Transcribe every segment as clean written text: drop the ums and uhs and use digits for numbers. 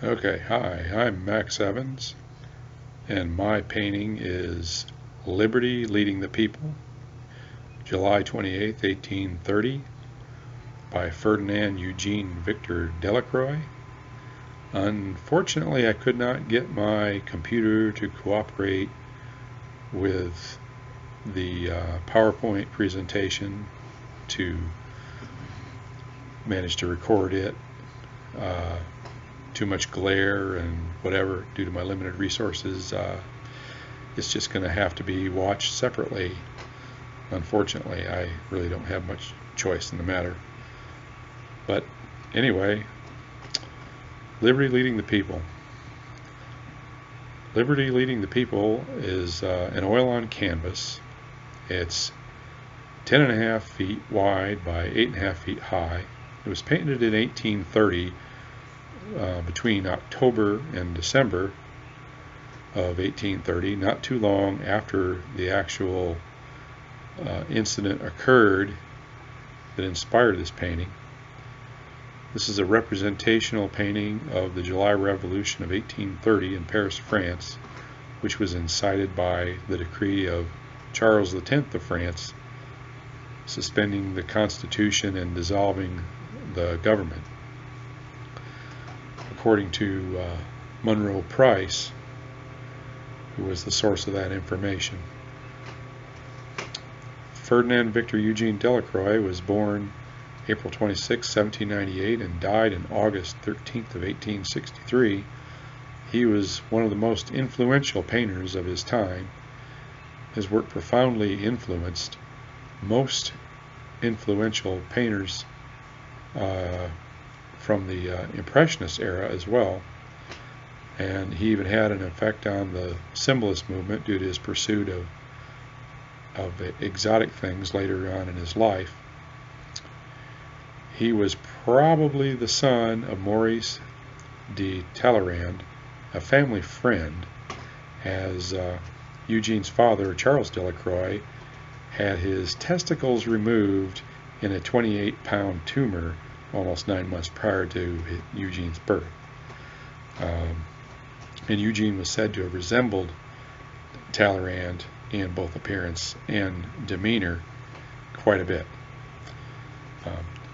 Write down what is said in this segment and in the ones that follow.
Okay, hi, I'm Max Evans, and my painting is Liberty Leading the People, July 28th, 1830, by Ferdinand Eugene Victor Delacroix. Unfortunately, I could not get my computer to cooperate with the PowerPoint presentation to manage to record it. Too much glare and whatever due to my limited resources. It's just going to have to be watched separately. Unfortunately, I really don't have much choice in the matter. But anyway, Liberty Leading the People. Liberty Leading the People is an oil on canvas. It's 10.5 feet wide by 8.5 feet high. It was painted in 1830 between October and December of 1830, not too long after the actual incident occurred that inspired this painting. This is a representational painting of the July Revolution of 1830 in Paris, France, which was incited by the decree of Charles X of France, suspending the Constitution and dissolving the government. According to Monroe Price, who was the source of that information. Ferdinand Victor Eugene Delacroix was born April 26, 1798 and died on August 13th of 1863. He was one of the most influential painters of his time. His work profoundly influenced most influential painters from the Impressionist era as well, and he even had an effect on the Symbolist movement due to his pursuit of exotic things later on in his life. He was probably the son of Maurice de Talleyrand, a family friend, as Eugene's father, Charles Delacroix, had his testicles removed in a 28-pound tumor almost 9 months prior to Eugene's birth. And Eugene was said to have resembled Talleyrand in both appearance and demeanor quite a bit.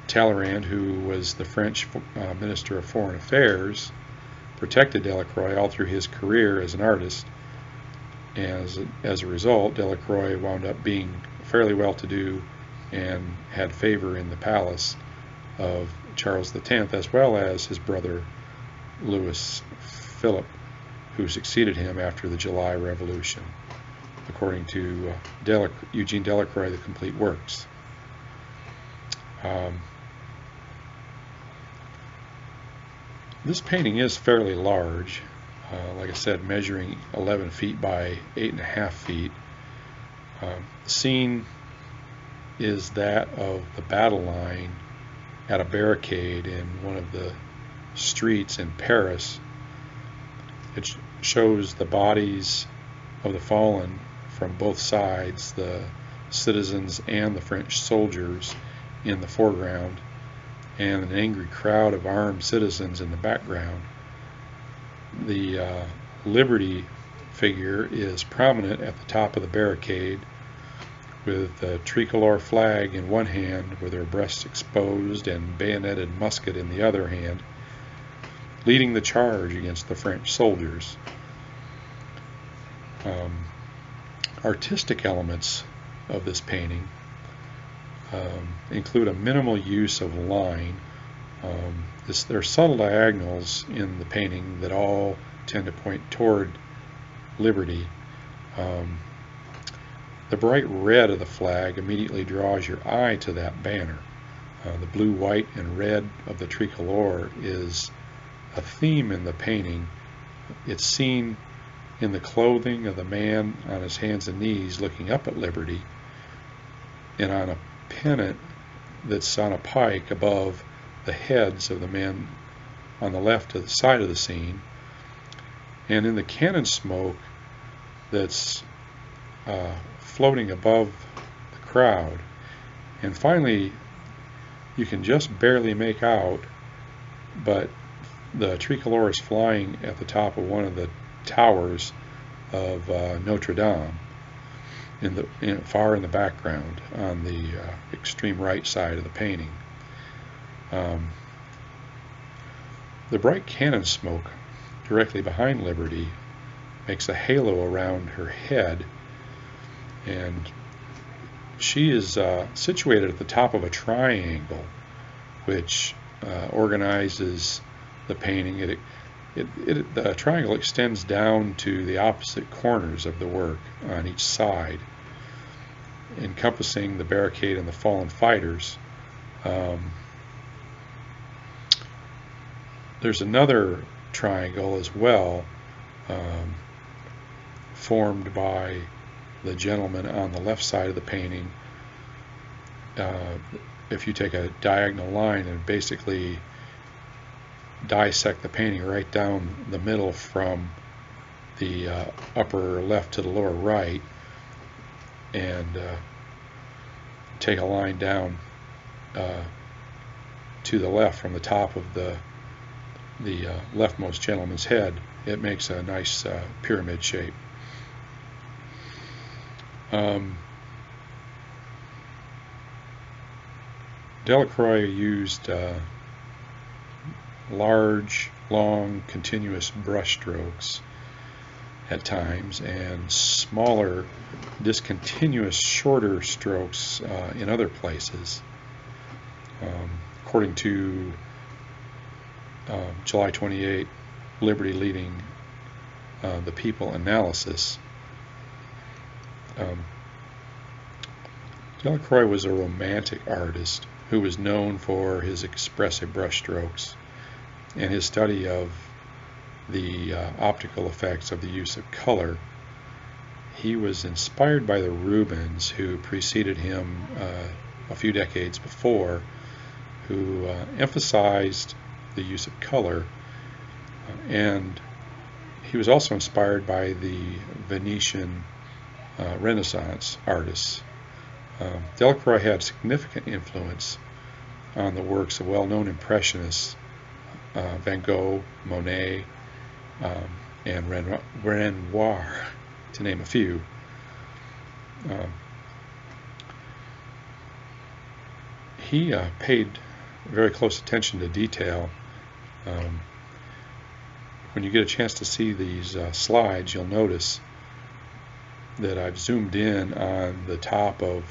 Talleyrand, who was the French Minister of Foreign Affairs, protected Delacroix all through his career as an artist. As a result, Delacroix wound up being fairly well-to-do and had favor in the palace of Charles X, as well as his brother Louis Philip, who succeeded him after the July Revolution, according to Eugene Delacroix, The Complete Works. This painting is fairly large, like I said, measuring 11 feet by 8.5 feet. The scene is that of the battle line at a barricade in one of the streets in Paris. It shows the bodies of the fallen from both sides, the citizens and the French soldiers in the foreground, and an angry crowd of armed citizens in the background. The Liberty figure is prominent at the top of the barricade, with the tricolor flag in one hand with her breasts exposed and bayoneted musket in the other hand, leading the charge against the French soldiers. Artistic elements of this painting include a minimal use of line. There are subtle diagonals in the painting that all tend to point toward liberty. The bright red of the flag immediately draws your eye to that banner. The blue, white, and red of the tricolor is a theme in the painting. It's seen in the clothing of the man on his hands and knees looking up at liberty, and on a pennant that's on a pike above the heads of the men on the left of the side of the scene, and in the cannon smoke that's floating above the crowd. And finally, you can just barely make out, but the tricolor is flying at the top of one of the towers of Notre Dame, far in the background on the extreme right side of the painting. The bright cannon smoke directly behind Liberty makes a halo around her head, and she is situated at the top of a triangle which organizes the painting. The triangle extends down to the opposite corners of the work on each side, encompassing the barricade and the fallen fighters. There's another triangle as well, formed by the gentleman on the left side of the painting. If you take a diagonal line and basically dissect the painting right down the middle from the upper left to the lower right, and take a line down to the left from the top of the leftmost gentleman's head, it makes a nice pyramid shape. Delacroix used large, long, continuous brush strokes at times, and smaller, discontinuous, shorter strokes in other places. According to July 28, Liberty Leading the People analysis, Delacroix was a romantic artist who was known for his expressive brushstrokes and his study of the optical effects of the use of color. He was inspired by the Rubens, who preceded him a few decades before, who emphasized the use of color, and he was also inspired by the Venetian Renaissance artists. Delacroix had significant influence on the works of well-known Impressionists, Van Gogh, Monet, and Renoir, to name a few. He paid very close attention to detail. When you get a chance to see these slides, you'll notice that I've zoomed in on the top of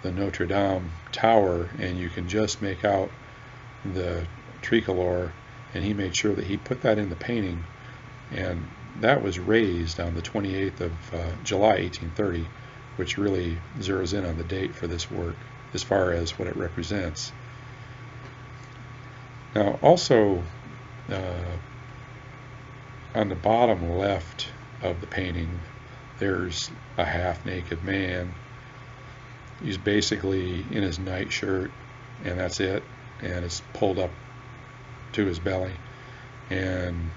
the Notre Dame tower, and you can just make out the tricolor, and he made sure that he put that in the painting, and that was raised on the 28th of July 1830, which really zeroes in on the date for this work as far as what it represents. Now also on the bottom left of the painting, there's a half-naked man. He's basically in his nightshirt, and that's it, and it's pulled up to his belly. And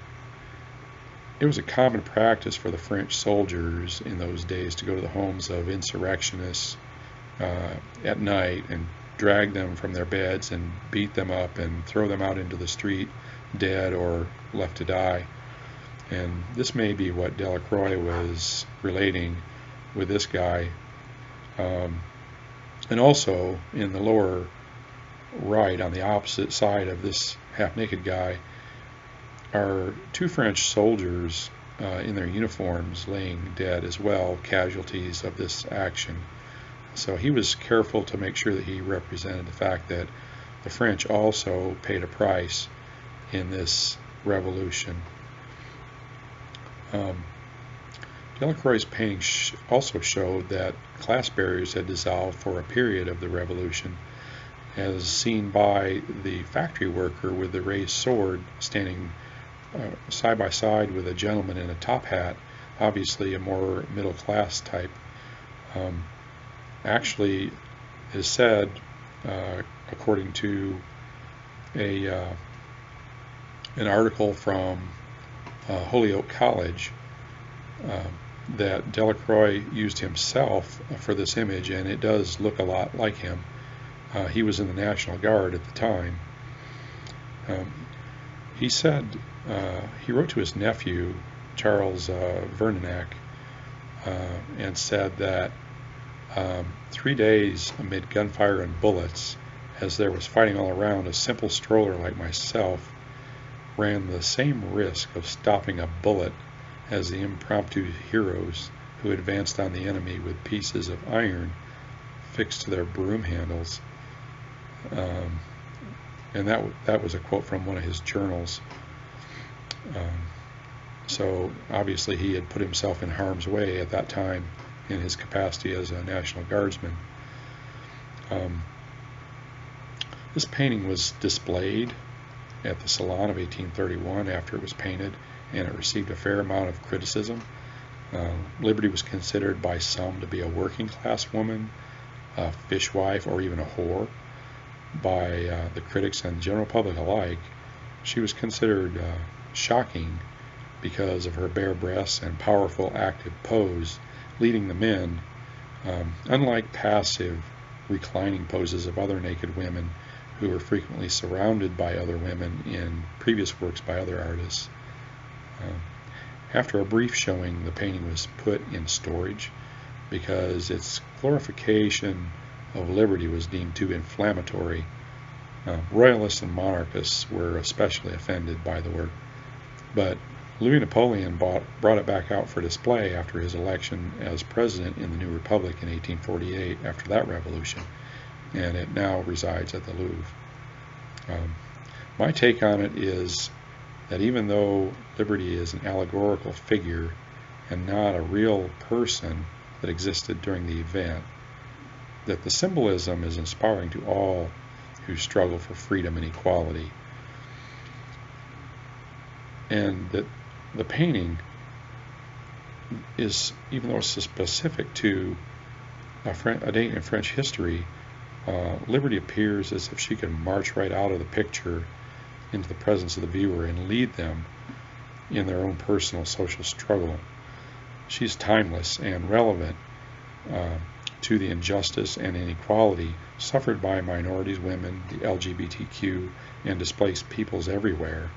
it was a common practice for the French soldiers in those days to go to the homes of insurrectionists at night and drag them from their beds and beat them up and throw them out into the street dead or left to die. And this may be what Delacroix was relating with this guy. And also in the lower right, on the opposite side of this half-naked guy, are two French soldiers in their uniforms laying dead as well, casualties of this action. So he was careful to make sure that he represented the fact that the French also paid a price in this revolution. Delacroix's painting also showed that class barriers had dissolved for a period of the revolution, as seen by the factory worker with the raised sword standing side by side with a gentleman in a top hat, obviously a more middle class type. Actually, it is said, according to an article from Holyoke College, that Delacroix used himself for this image, and it does look a lot like him. He was in the National Guard at the time. He said, he wrote to his nephew, Charles Vernenac, and said that 3 days amid gunfire and bullets, as there was fighting all around, a simple stroller like myself ran the same risk of stopping a bullet as the impromptu heroes who advanced on the enemy with pieces of iron fixed to their broom handles. And that was a quote from one of his journals. So obviously he had put himself in harm's way at that time in his capacity as a National Guardsman. This painting was displayed at the Salon of 1831 after it was painted, and it received a fair amount of criticism. Liberty was considered by some to be a working class woman, a fishwife, or even a whore. By the critics and general public alike, she was considered shocking because of her bare breasts and powerful active pose, leading the men, unlike passive reclining poses of other naked women who were frequently surrounded by other women in previous works by other artists. After a brief showing, the painting was put in storage because its glorification of liberty was deemed too inflammatory. Royalists and monarchists were especially offended by the work, but Louis Napoleon brought it back out for display after his election as president in the new republic in 1848 after that revolution, and it now resides at the Louvre. My take on it is that even though Liberty is an allegorical figure and not a real person that existed during the event, that the symbolism is inspiring to all who struggle for freedom and equality, and that the painting is, even though it's specific to a date in French history, Liberty appears as if she could march right out of the picture into the presence of the viewer and lead them in their own personal social struggle. She's timeless and relevant to the injustice and inequality suffered by minorities, women, the LGBTQ, and displaced peoples everywhere.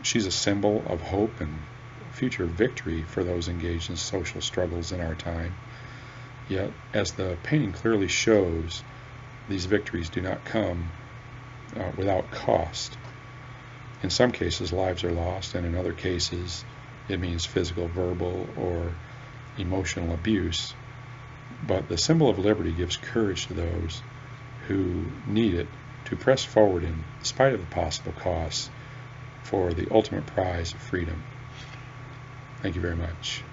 She's a symbol of hope and future victory for those engaged in social struggles in our time. Yet, as the painting clearly shows, these victories do not come without cost. In some cases, lives are lost, and in other cases, it means physical, verbal, or emotional abuse. But the symbol of liberty gives courage to those who need it to press forward in spite of the possible costs for the ultimate prize of freedom. Thank you very much.